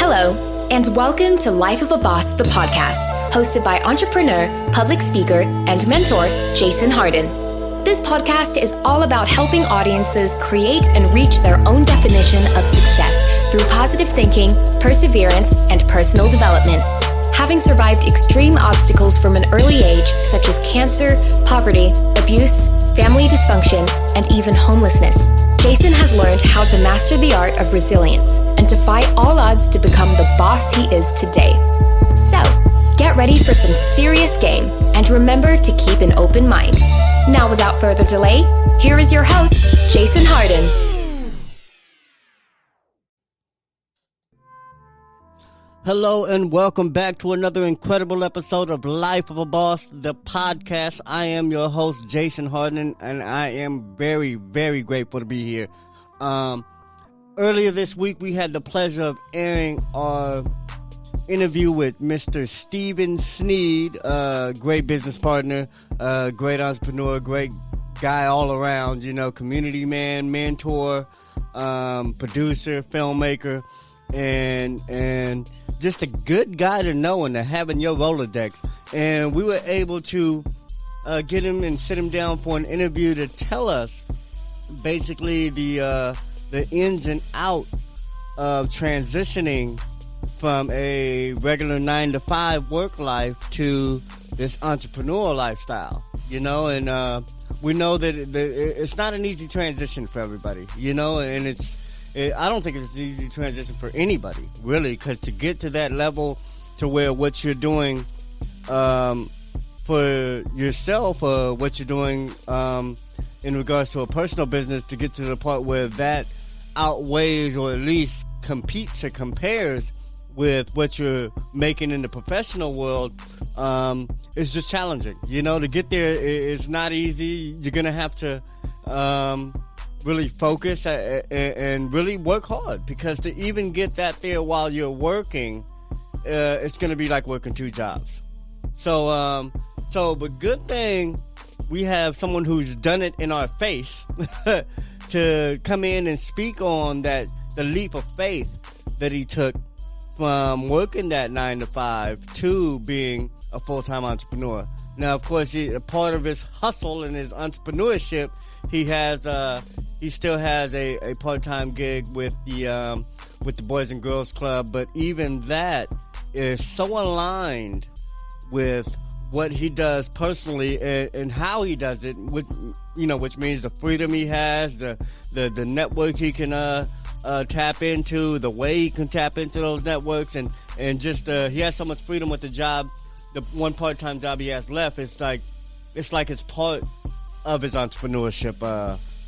Hello, and welcome to Life of a Boss, the podcast, hosted by entrepreneur, public speaker, and mentor, Jason Hardin. This podcast is all about helping audiences create and reach their own definition of success through positive thinking, perseverance, and personal development. Having survived extreme obstacles from an early age, such as cancer, poverty, abuse, family dysfunction, and even homelessness, Jason has learned how to master the art of resilience and defy all odds to become the boss he is today. So, get ready for some serious game and remember to keep an open mind. Now, without further delay, here is your host, Jason Hardin. Hello and welcome back to another incredible episode of Life of a Boss, the podcast. I am your host, Jason Hardin, and I am very, very grateful to be here. Earlier this week, we had the pleasure of airing our interview with Mr. Steven Sneed, great business partner, great entrepreneur, great guy all around, community man, mentor, producer, filmmaker, and just a good guy to know and to have in your Rolodex. And we were able to get him and sit him down for an interview to tell us basically the ins and outs of transitioning from a regular 9-to-5 work life to this entrepreneurial lifestyle, and we know that it's not an easy transition for everybody, and I don't think it's an easy transition for anybody, really, because to get to that level to where what you're doing for yourself or what you're doing in regards to a personal business, to get to the part where that outweighs or at least competes or compares with what you're making in the professional world, is just challenging. To get there is not easy. You're going to have to really focus and really work hard, because to even get that there while you're working, it's going to be like working two jobs. So but good thing we have someone who's done it in our face to come in and speak on the leap of faith that he took from working that 9-to-5 to being a full-time entrepreneur. Now, of course, a part of his hustle and his entrepreneurship, he still has a part-time gig with the Boys and Girls Club, but even that is so aligned with what he does personally and how he does it, which means the freedom he has, the network he can tap into, the way he can tap into those networks, and just he has so much freedom with the job. The one part-time job he has left, it's like it's part of his entrepreneurship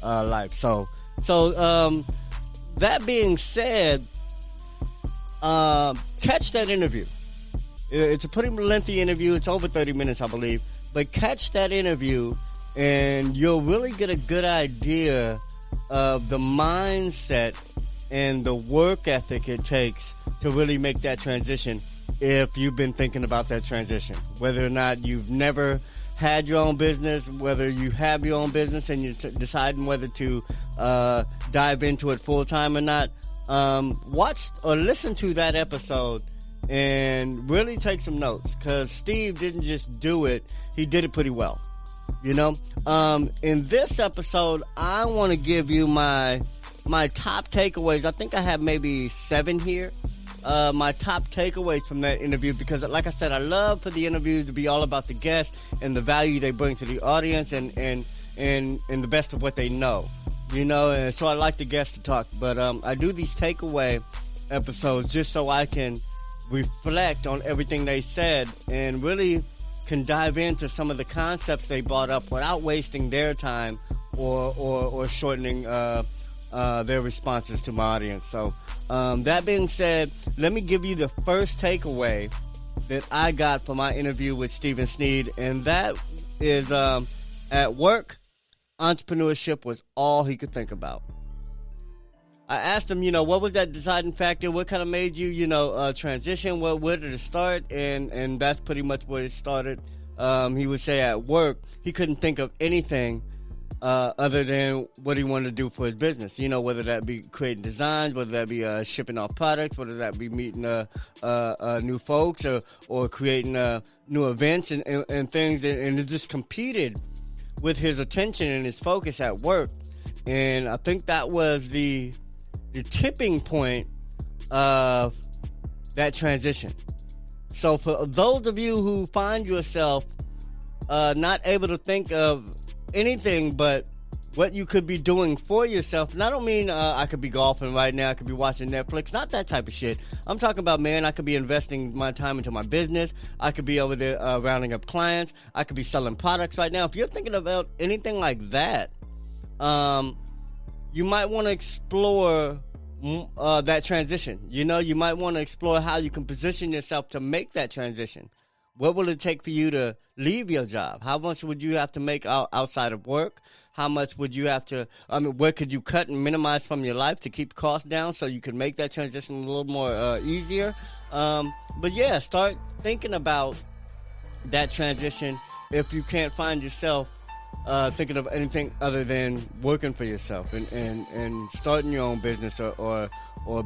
life. So that being said, catch that interview. It's a pretty lengthy interview. It's over 30 minutes, I believe. But catch that interview, and you'll really get a good idea of the mindset and the work ethic it takes to really make that transition, if you've been thinking about that transition. Whether or not you've never had your own business, whether you have your own business and you're deciding whether to dive into it full-time or not, watch or listen to that episode and really take some notes, because Steve didn't just do it, he did it pretty well. In this episode, I want to give you my top takeaways. I think I have maybe 7 here. My top takeaways from that interview, because like I said, I love for the interviews to be all about the guests and the value they bring to the audience and the best of what they know, and so I like the guests to talk, but I do these takeaway episodes just so I can reflect on everything they said and really can dive into some of the concepts they brought up without wasting their time or shortening their responses to my audience. So that being said, let me give you the first takeaway that I got from my interview with Steven Sneed, and that is at work, entrepreneurship was all he could think about. I asked him, what was that deciding factor? What kind of made you, transition? Where did it start? And that's pretty much where it started. He would say at work, he couldn't think of anything other than what he wanted to do for his business. You know, whether that be creating designs, whether that be shipping off products, whether that be meeting new folks, or creating new events and things, and it just competed with his attention and his focus at work. And I think that was the tipping point of that transition. So for those of you who find yourself not able to think of anything but what you could be doing for yourself, and I don't mean I could be golfing right now, I could be watching Netflix, not that type of shit. I'm talking about, man, I could be investing my time into my business. I could be over there rounding up clients. I could be selling products right now. If you're thinking about anything like that, you might want to explore that transition. You know, you might want to explore how you can position yourself to make that transition. What will it take for you to leave your job? How much would you have to make outside of work? How much would you have to, where could you cut and minimize from your life to keep costs down so you can make that transition a little more easier? But yeah, start thinking about that transition if you can't find yourself thinking of anything other than working for yourself and starting your own business or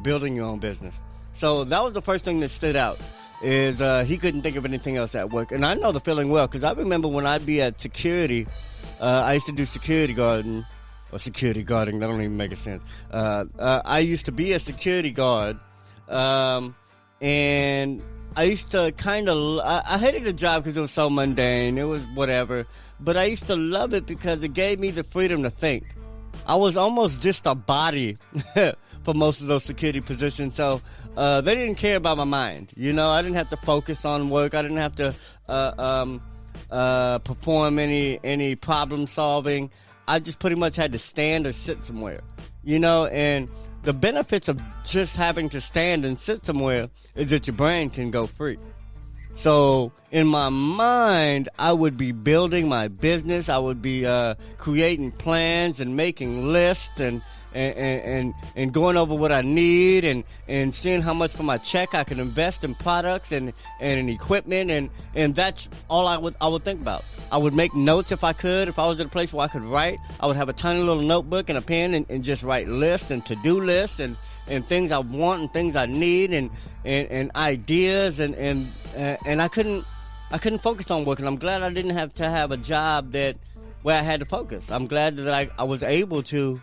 building your own business. So that was the first thing that stood out, is he couldn't think of anything else at work. And I know the feeling well, because I remember when I'd be at security, I used to do security guarding, that don't even make a sense. I used to be a security guard, and I used to I hated the job because it was so mundane, it was whatever, but I used to love it because it gave me the freedom to think. I was almost just a body for most of those security positions, so they didn't care about my mind. You know, I didn't have to focus on work. I didn't have to perform any problem solving. I just pretty much had to stand or sit somewhere. You know, and the benefits of just having to stand and sit somewhere is that your brain can go free. So in my mind, I would be building my business. I would be creating plans and making lists and going over what I need and seeing how much for my check I can invest in products and in equipment, and that's all I would think about. I would make notes if I could. If I was at a place where I could write, I would have a tiny little notebook and a pen and just write lists and to-do lists and things I want and things I need and ideas and I couldn't focus on work, and I'm glad I didn't have to have a job where I had to focus. I'm glad that I was able to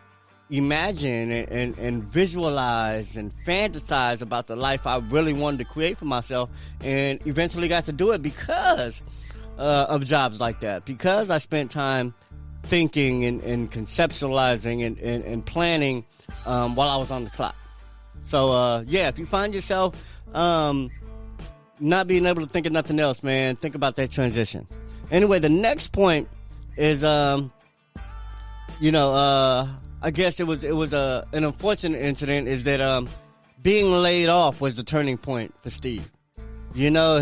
imagine and visualize and fantasize about the life I really wanted to create for myself, and eventually got to do it because of jobs like that, because I spent time thinking and conceptualizing and planning while I was on the clock. So, if you find yourself not being able to think of nothing else, man, think about that transition. Anyway, the next point is, I guess it was an unfortunate incident, is that being laid off was the turning point for Steve. You know,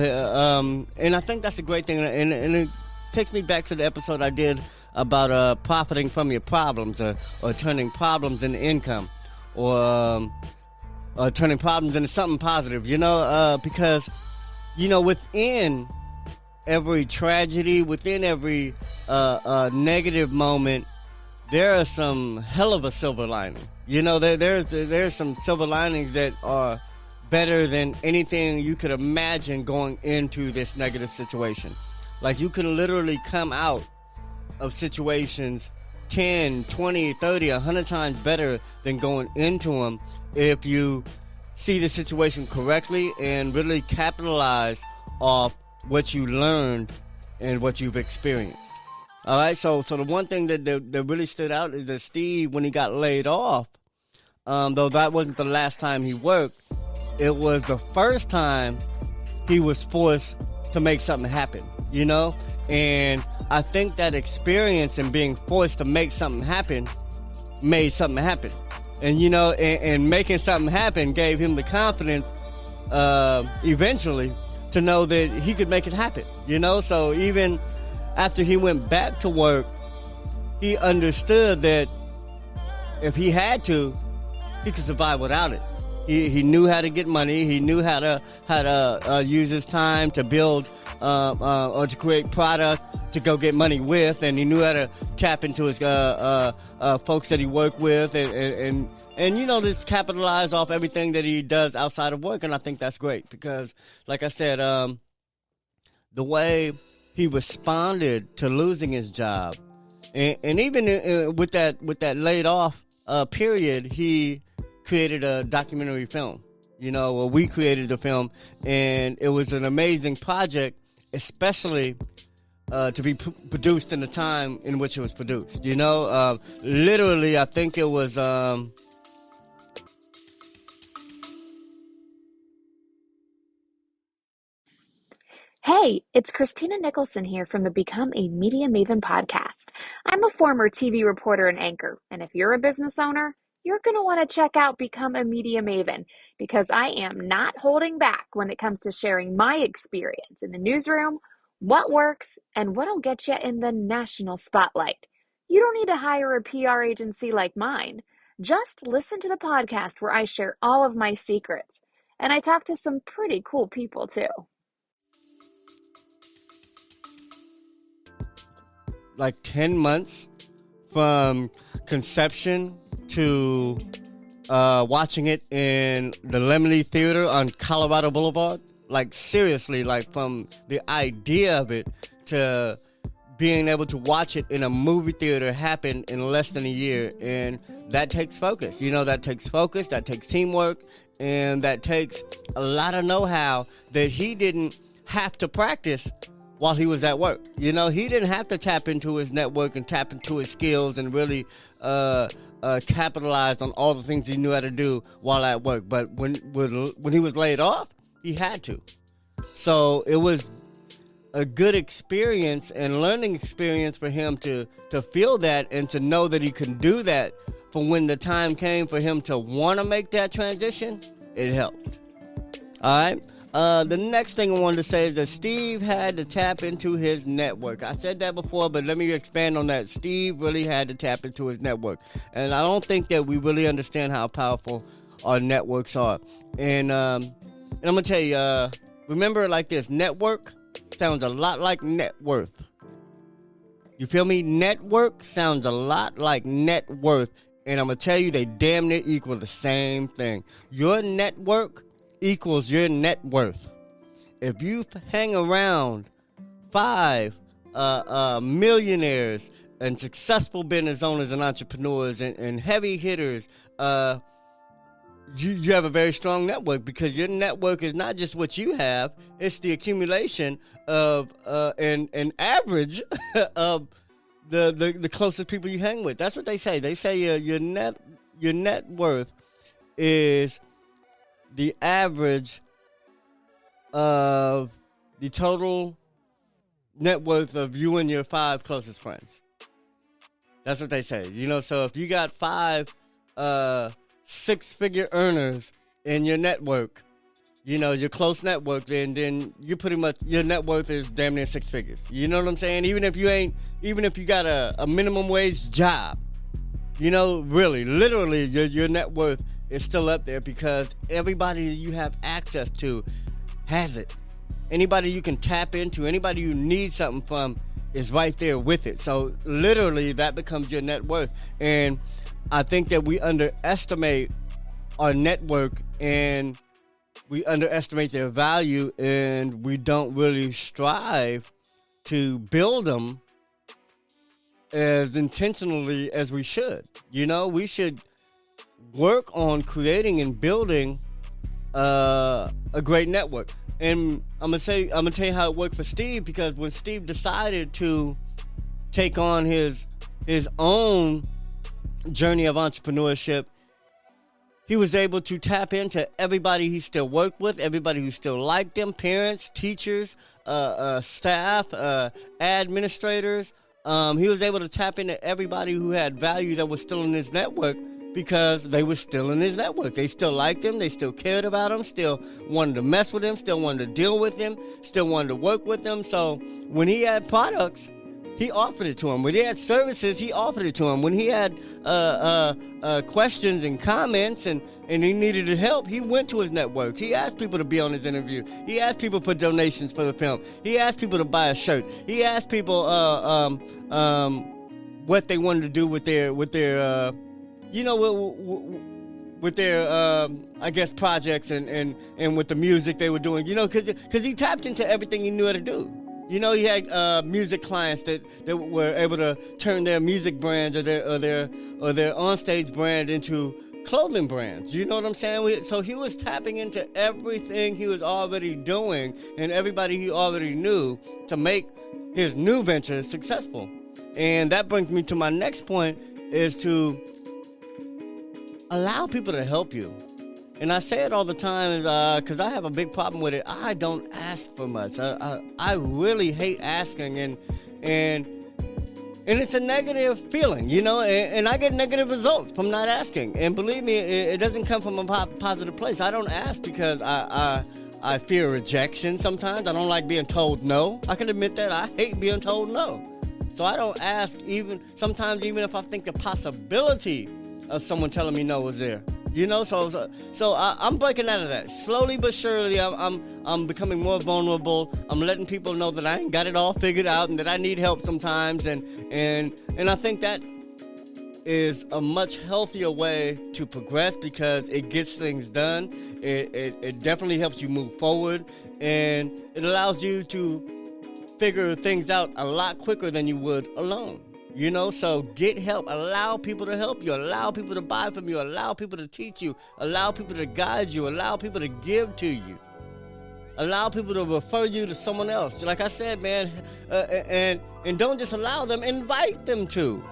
and I think that's a great thing, and it takes me back to the episode I did about profiting from your problems, or turning problems into income, or turning problems into something positive, because, within every tragedy, within every negative moment, there are some hell of a silver lining. There's some silver linings that are better than anything you could imagine going into this negative situation. Like, you can literally come out of situations 10, 20, 30, 100 times better than going into them if you see the situation correctly and really capitalize off what you learned and what you've experienced. All right, so the one thing that really stood out is that Steve, when he got laid off, though that wasn't the last time he worked, it was the first time he was forced to make something happen, And I think that experience in being forced to make something happen made something happen. And, and making something happen gave him the confidence eventually to know that he could make it happen, So even after he went back to work, he understood that if he had to, he could survive without it. He knew how to get money. He knew how to use his time to build or to create product to go get money with, and he knew how to tap into his folks that he worked with, and just capitalize off everything that he does outside of work. And I think that's great because, like I said, the way he responded to losing his job, and even with that laid off period, he created a documentary film. We created the film, and it was an amazing project, especially to be produced in the time in which it was produced. Literally, I think it was. Hey, it's Christina Nicholson here from the Become a Media Maven podcast. I'm a former TV reporter and anchor, and if you're a business owner, you're going to want to check out Become a Media Maven because I am not holding back when it comes to sharing my experience in the newsroom, what works, and what'll get you in the national spotlight. You don't need to hire a PR agency like mine. Just listen to the podcast where I share all of my secrets, and I talk to some pretty cool people too. Like 10 months from conception to watching it in the Lemley Theater on Colorado Boulevard. Like, seriously, like from the idea of it to being able to watch it in a movie theater happen in less than a year. And that takes focus. That takes focus, that takes teamwork, and that takes a lot of know-how that he didn't have to practice while he was at work. He didn't have to tap into his network and tap into his skills and really capitalize on all the things he knew how to do while at work. But when he was laid off, he had to. So it was a good experience and learning experience for him to feel that and to know that he can do that. For when the time came for him to want to make that transition, it helped. All right. The next thing I wanted to say is that Steve had to tap into his network. I said that before, but let me expand on that. Steve really had to tap into his network. And I don't think that we really understand how powerful our networks are. And I'm going to tell you, remember it like this. Network sounds a lot like net worth. You feel me? Network sounds a lot like net worth. And I'm going to tell you, they damn near equal the same thing. Your network equals your net worth. If you hang around 5 millionaires and successful business owners and entrepreneurs and heavy hitters, you have a very strong network, because your network is not just what you have, it's the accumulation of an average of the closest people you hang with. That's what they say. They say your net worth is the average of the total net worth of you and your 5 closest friends. That's what they say. So if you got 5 6-figure earners in your network, your close network, then you pretty much, your net worth is damn near 6 figures. You know what I'm saying? Even if you got a minimum wage job, really, literally, your net worth is still up there, because everybody you have access to has it. Anybody you can tap into, anybody you need something from is right there with it. So literally, that becomes your net worth. And I think that we underestimate our network, and we underestimate their value, and we don't really strive to build them as intentionally as we should. We should work on creating and building a great network. And I'm gonna tell you how it worked for Steve, because when Steve decided to take on his own journey of entrepreneurship, he was able to tap into everybody he still worked with, everybody who still liked him, parents, teachers, staff, administrators. He was able to tap into everybody who had value that was still in his network, because they were still in his network. They still liked him. They still cared about him, still wanted to mess with him, still wanted to deal with him, still wanted to work with him. So when he had products he offered it to him. When he had services, he offered it to him. When he had questions and comments and he needed help, he went to his network. He asked people to be on his interview. He asked people for donations for the film. He asked people to buy a shirt. He asked people what they wanted to do with their I guess, projects and with the music they were doing, because he tapped into everything he knew how to do. He had music clients that were able to turn their music brands or their onstage brand into clothing brands. You know what I'm saying? So he was tapping into everything he was already doing and everybody he already knew to make his new venture successful. And that brings me to my next point, is to allow people to help you. And I say it all the time because I have a big problem with it. I don't ask for much. I really hate asking, and it's a negative feeling, and I get negative results from not asking. And believe me, it doesn't come from a positive place. I don't ask because I fear rejection sometimes. I don't like being told no. I can admit that. I hate being told no. So I don't ask sometimes even if I think the possibility of someone telling me no is there. So I'm breaking out of that. Slowly but surely, I'm becoming more vulnerable. I'm letting people know that I ain't got it all figured out and that I need help sometimes. And I think that is a much healthier way to progress because it gets things done. It definitely helps you move forward, and it allows you to figure things out a lot quicker than you would alone. So get help. Allow people to help you. Allow people to buy from you. Allow people to teach you. Allow people to guide you. Allow people to give to you. Allow people to refer you to someone else. Like I said, man, and don't just allow them. Invite them to.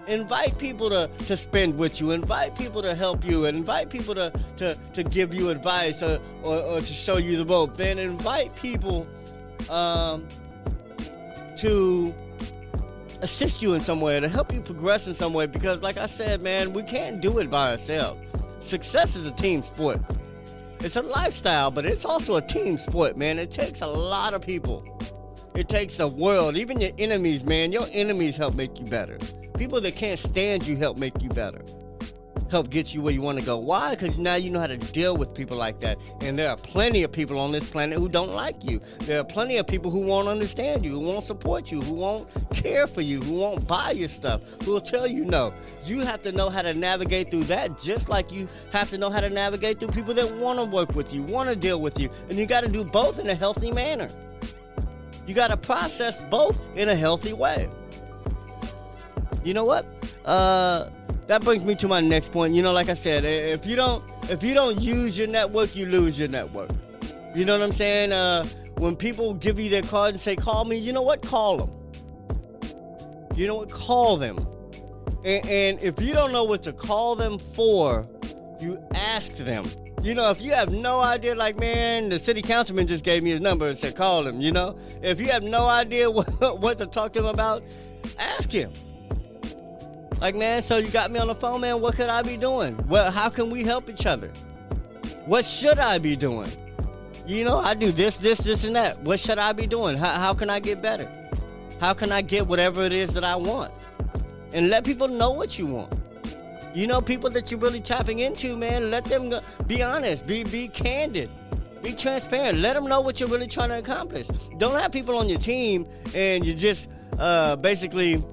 Invite people to spend with you. Invite people to help you. And invite people to give you advice or to show you the rope. Then invite people to assist you in some way, to help you progress in some way, because like I said, man, we can't do it by ourselves. Success is a team sport. It's a lifestyle, but it's also a team sport, man. It takes a lot of people. It takes the world, even your enemies, man. Your enemies help make you better. People that can't stand you help make you better. Help get you where you want to go. Why? Because now you know how to deal with people like that. And there are plenty of people on this planet who don't like you. There are plenty of people who won't understand you, who won't support you, who won't care for you, who won't buy your stuff, who will tell you no. You have to know how to navigate through that, just like you have to know how to navigate through people that want to work with you, want to deal with you. And you got to do both in a healthy manner. You got to process both in a healthy way. You know what? That brings me to my next point. Like I said, if you don't use your network, you lose your network. You know what I'm saying? When people give you their card and say, call me, you know what? Call them. You know what? Call them. And if you don't know what to call them for, you ask them. If you have no idea, like, man, the city councilman just gave me his number and said, call him, If you have no idea what to talk to him about, ask him. Like, man, so you got me on the phone, man, what could I be doing? Well, how can we help each other? What should I be doing? I do this, and that. What should I be doing? How can I get better? How can I get whatever it is that I want? And let people know what you want. People that you're really tapping into, man, let them go. Be honest, be candid, be transparent. Let them know what you're really trying to accomplish. Don't have people on your team and you just basically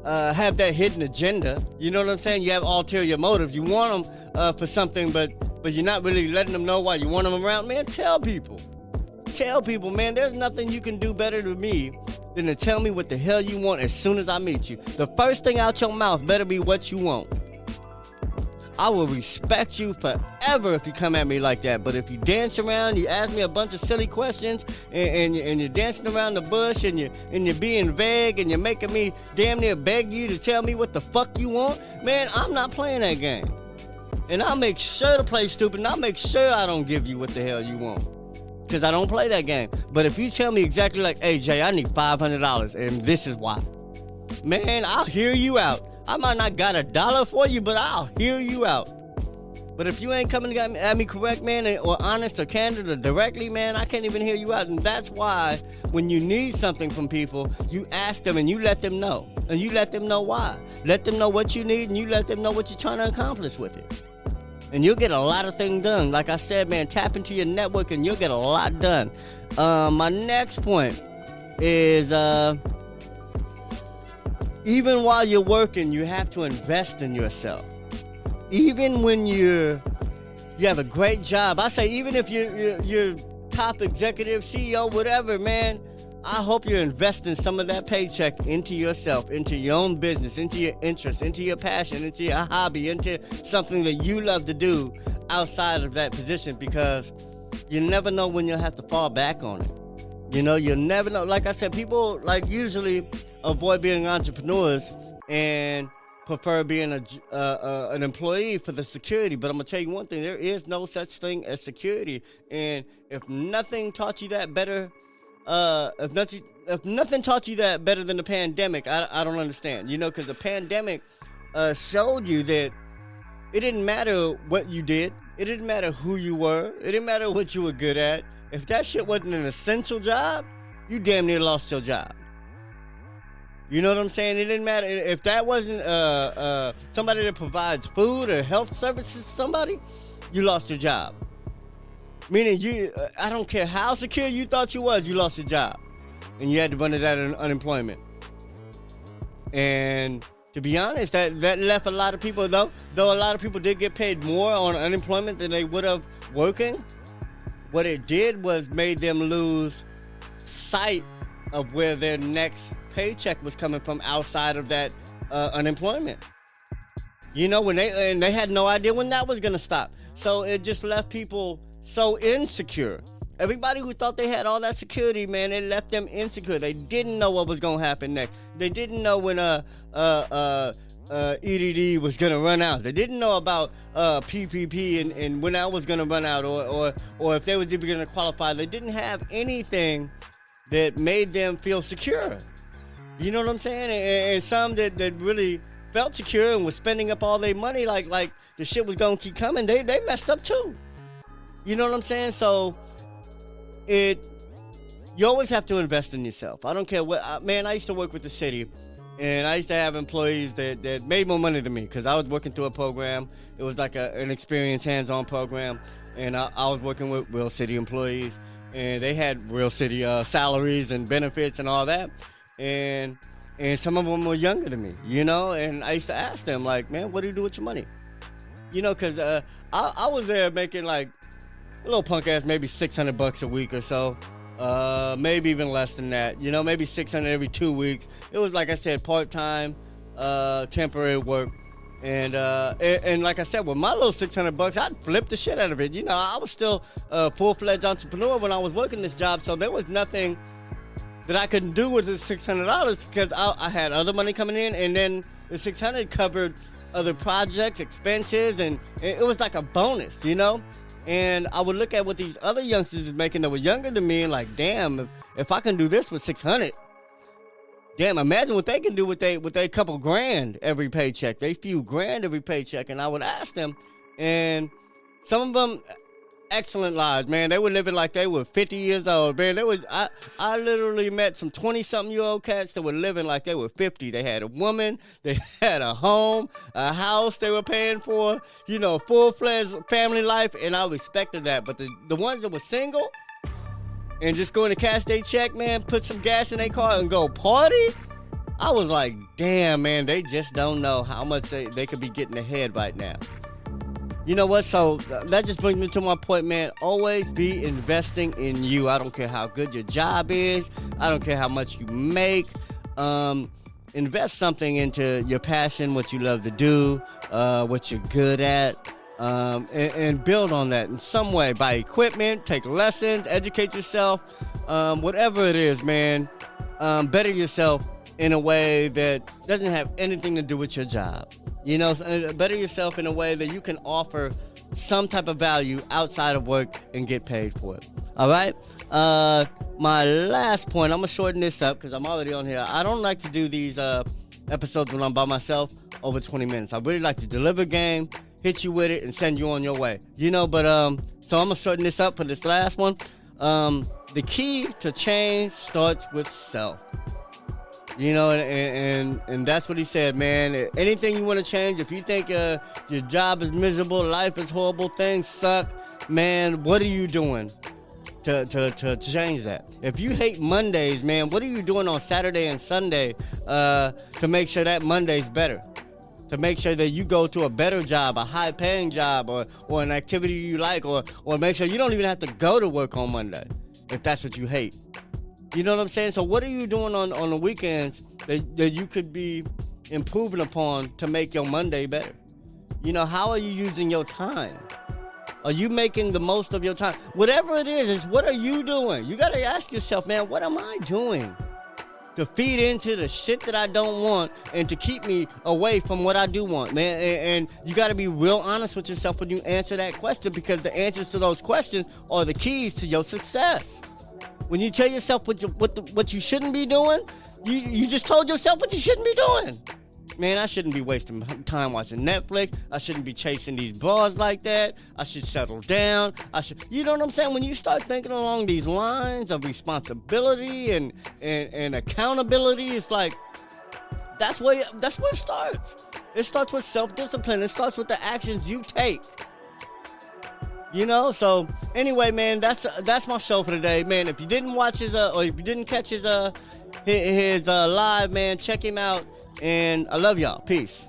have that hidden agenda. You know what I'm saying? You have ulterior motives. You want them for something, but you're not really letting them know why you want them around. Man, tell people, man, there's nothing you can do better to me than to tell me what the hell you want as soon as I meet you. The first thing out your mouth better be what you want. I will respect you forever if you come at me like that. But if you dance around, you ask me a bunch of silly questions, and you're dancing around the bush, and you're being vague, and you're making me damn near beg you to tell me what the fuck you want, man, I'm not playing that game. And I'll make sure to play stupid, and I'll make sure I don't give you what the hell you want. Because I don't play that game. But if you tell me exactly like, hey, Jay, I need $500, and this is why, man, I'll hear you out. I might not got $1 for you, but I'll hear you out. But if you ain't coming at me correct, man, or honest or candid or directly, man, I can't even hear you out. And that's why when you need something from people, you ask them and you let them know. And you let them know why. Let them know what you need and you let them know what you're trying to accomplish with it. And you'll get a lot of things done. Like I said, man, tap into your network and you'll get a lot done. My next point is even while you're working, you have to invest in yourself. Even when you have a great job, I say even if you're top executive, CEO, whatever, man, I hope you're investing some of that paycheck into yourself, into your own business, into your interests, into your passion, into your hobby, into something that you love to do outside of that position, because you never know when you'll have to fall back on it. You know, you'll never know. Like I said, people usually avoid being entrepreneurs and prefer being an employee for the security. But I'm gonna tell you one thing: there is no such thing as security. And if nothing taught you that better, if nothing taught you that better than the pandemic, I don't understand. You know, because the pandemic showed you that it didn't matter what you did, it didn't matter who you were, it didn't matter what you were good at. If that shit wasn't an essential job, you damn near lost your job. You know what I'm saying? It didn't matter if that wasn't somebody that provides food or health services to somebody, you lost your job. Meaning I don't care how secure you thought you was, you lost your job. And you had to run to that unemployment. And to be honest, that left a lot of people, though a lot of people did get paid more on unemployment than they would have working, what it did was made them lose sight of where their next paycheck was coming from outside of that unemployment. You know, when they had no idea when that was gonna stop. So it just left people so insecure. Everybody who thought they had all that security, man, it left them insecure. They didn't know what was gonna happen next. They didn't know when EDD was gonna run out. They didn't know about PPP and when that was gonna run out, or if they was even gonna qualify. They didn't have anything that made them feel secure. You know what I'm saying? And some that really felt secure and was spending up all their money like the shit was gonna keep coming, they messed up too. You know what I'm saying? So you always have to invest in yourself. I don't care what, man, I used to work with the city, and I used to have employees that made more money than me because I was working through a program. It was like an experienced hands-on program, and I was working with real city employees, and they had real city salaries and benefits and all that. And some of them were younger than me, you know, and I used to ask them, like, man, what do you do with your money? You know, because I was there making like a little punk ass, maybe $600 a week or so, maybe even less than that, you know, maybe 600 every 2 weeks. It was, like I said, part-time, temporary work. And like I said, with my little $600, I'd flip the shit out of it. You know, I was still a full-fledged entrepreneur when I was working this job, so there was nothing that I couldn't do with the $600 because I had other money coming in, and then the $600 covered other projects, expenses, and it was like a bonus, you know? And I would look at what these other youngsters was making that were younger than me and like, damn, if I can do this with $600, damn, imagine what they can do with they couple grand every paycheck, they few grand every paycheck. And I would ask them, and some of them, excellent lives, man. They were living like they were 50 years old, man. I literally met some 20-something-year-old cats that were living like they were 50. They had a woman, they had a home, a house they were paying for, you know, full-fledged family life, and I respected that. But the ones that were single and just going to cash their check, man, put some gas in their car and go party, I was like, damn, man, they just don't know how much they could be getting ahead right now. You know what? So that just brings me to my point, man. Always be investing in you. I don't care how good your job is. I don't care how much you make. Invest something into your passion, what you love to do, what you're good at, and build on that in some way. Buy equipment, take lessons, educate yourself, whatever it is, man. Better yourself in a way that doesn't have anything to do with your job. You know, better yourself in a way that you can offer some type of value outside of work and get paid for it. All right? My last point, I'm going to shorten this up because I'm already on here. I don't like to do these episodes when I'm by myself over 20 minutes. I really like to deliver game hit you with it and send you on your way. But so I'm gonna shorten this up for this last one. The key to change starts with self. And that's what he said, man. Anything you want to change, if you think your job is miserable, life is horrible, things suck, man, what are you doing to change that? If you hate Mondays, man, what are you doing on Saturday and Sunday to make sure that Monday's better? To make sure that you go to a better job, a high-paying job, or an activity you like, or make sure you don't even have to go to work on Monday if that's what you hate. You know what I'm saying? So what are you doing on the weekends that you could be improving upon to make your Monday better? How are you using your time? Are you making the most of your time? Whatever it is what are you doing? You got to ask yourself, man, what am I doing to feed into the shit that I don't want and to keep me away from what I do want, man? And you got to be real honest with yourself when you answer that question, because the answers to those questions are the keys to your success. When you tell yourself what you shouldn't be doing, you just told yourself what you shouldn't be doing. Man, I shouldn't be wasting time watching Netflix. I shouldn't be chasing these bars like that. I should settle down. You know what I'm saying? When you start thinking along these lines of responsibility and accountability, it's like that's where it starts. It starts with self-discipline. It starts with the actions you take. So anyway, man, that's my show for today, man. If you didn't watch his or if you didn't catch his live, man, check him out. And I love y'all. Peace.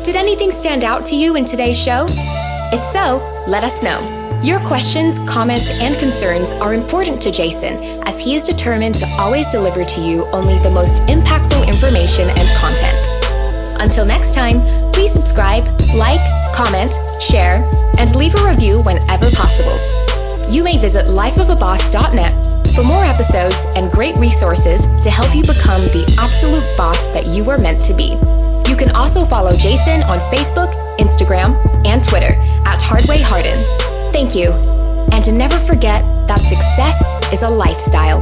Did anything stand out to you in today's show? If so, let us know. Your questions, comments, and concerns are important to Jason, as he is determined to always deliver to you only the most impactful information and content. Until next time, please subscribe, like, comment, share, and leave a review whenever possible. You may visit lifeofaboss.net for more episodes and great resources to help you become the absolute boss that you were meant to be. You can also follow Jason on Facebook, Instagram, and Twitter at Hardin. Thank you. And to never forget that success is a lifestyle.